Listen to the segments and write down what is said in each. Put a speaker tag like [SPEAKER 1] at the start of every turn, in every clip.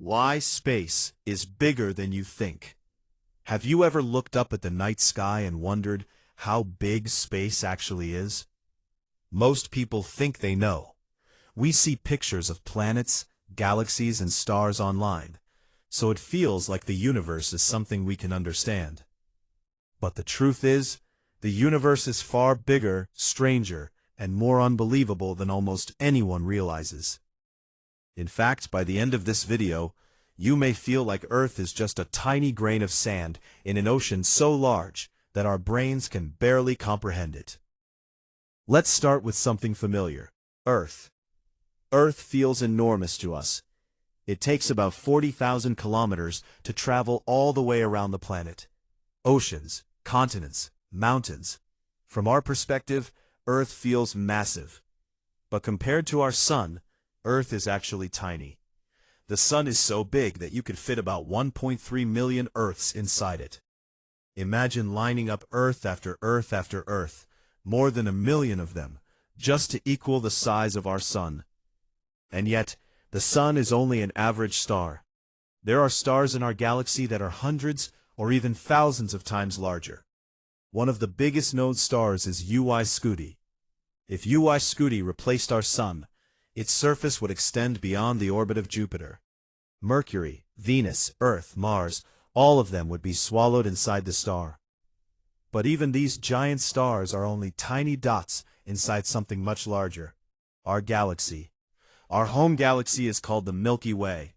[SPEAKER 1] Why space is bigger than you think. Have you ever looked up at the night sky and wondered how big space actually is? Most people think they know. We see pictures of planets, galaxies, and stars online, so it feels like the universe is something we can understand. But the truth is, the universe is far bigger, stranger, and more unbelievable than almost anyone realizes. In fact, by the end of this video, you may feel like Earth is just a tiny grain of sand in an ocean so large that our brains can barely comprehend it. Let's start with something familiar: Earth. Earth feels enormous to us. It takes about 40,000 kilometers to travel all the way around the planet. Oceans, continents, mountains. From our perspective, Earth feels massive. But compared to our Sun, Earth is actually tiny. The Sun is so big that you could fit about 1.3 million Earths inside it. Imagine lining up Earth after Earth after Earth, more than 1 million of them, just to equal the size of our Sun. And yet, the Sun is only an average star. There are stars in our galaxy that are hundreds or even thousands of times larger. One of the biggest known stars is Scuti. If Scuti replaced our Sun, its surface would extend beyond the orbit of Jupiter. Mercury, Venus, Earth, Mars, all of them would be swallowed inside the star. But even these giant stars are only tiny dots inside something much larger: our galaxy. Our home galaxy is called the Milky Way.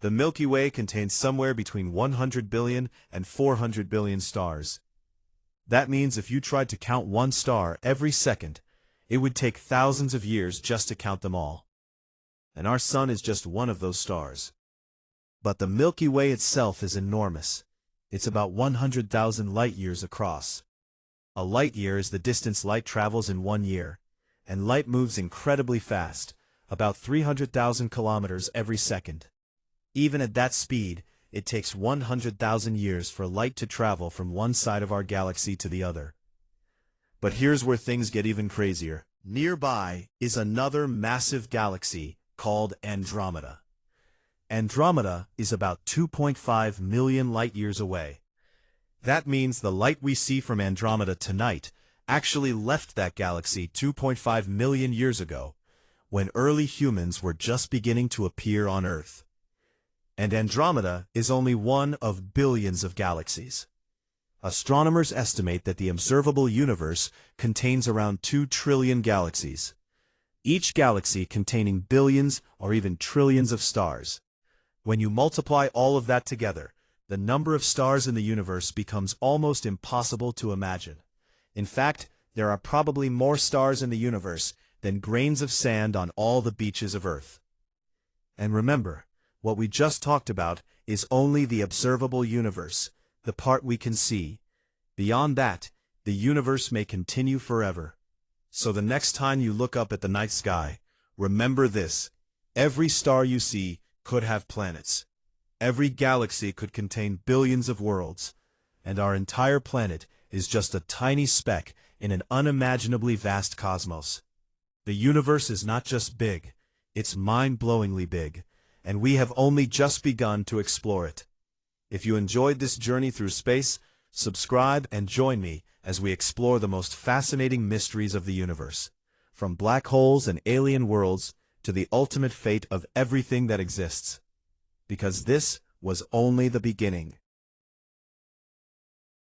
[SPEAKER 1] The Milky Way contains somewhere between 100 billion and 400 billion stars. That means if you tried to count one star every second, it would take thousands of years just to count them all. And our Sun is just one of those stars. But the Milky Way itself is enormous. It's about 100,000 light-years across. A light-year is the distance light travels in 1 year, and light moves incredibly fast, about 300,000 kilometers every second. Even at that speed, it takes 100,000 years for light to travel from one side of our galaxy to the other. But here's where things get even crazier. Nearby is another massive galaxy called Andromeda. Andromeda is about 2.5 million light-years away. That means the light we see from Andromeda tonight actually left that galaxy 2.5 million years ago, when early humans were just beginning to appear on Earth. And Andromeda is only one of billions of galaxies. Astronomers estimate that the observable universe contains around 2 trillion galaxies, each galaxy containing billions or even trillions of stars. When you multiply all of that together, the number of stars in the universe becomes almost impossible to imagine. In fact, there are probably more stars in the universe than grains of sand on all the beaches of Earth. And remember, what we just talked about is only the observable universe, the part we can see. Beyond that, the universe may continue forever. So the next time you look up at the night sky, remember this: every star you see could have planets. Every galaxy could contain billions of worlds, and our entire planet is just a tiny speck in an unimaginably vast cosmos. The universe is not just big, it's mind-blowingly big, and we have only just begun to explore it. If you enjoyed this journey through space, subscribe and join me as we explore the most fascinating mysteries of the universe, from black holes and alien worlds to the ultimate fate of everything that exists. Because this was only the beginning.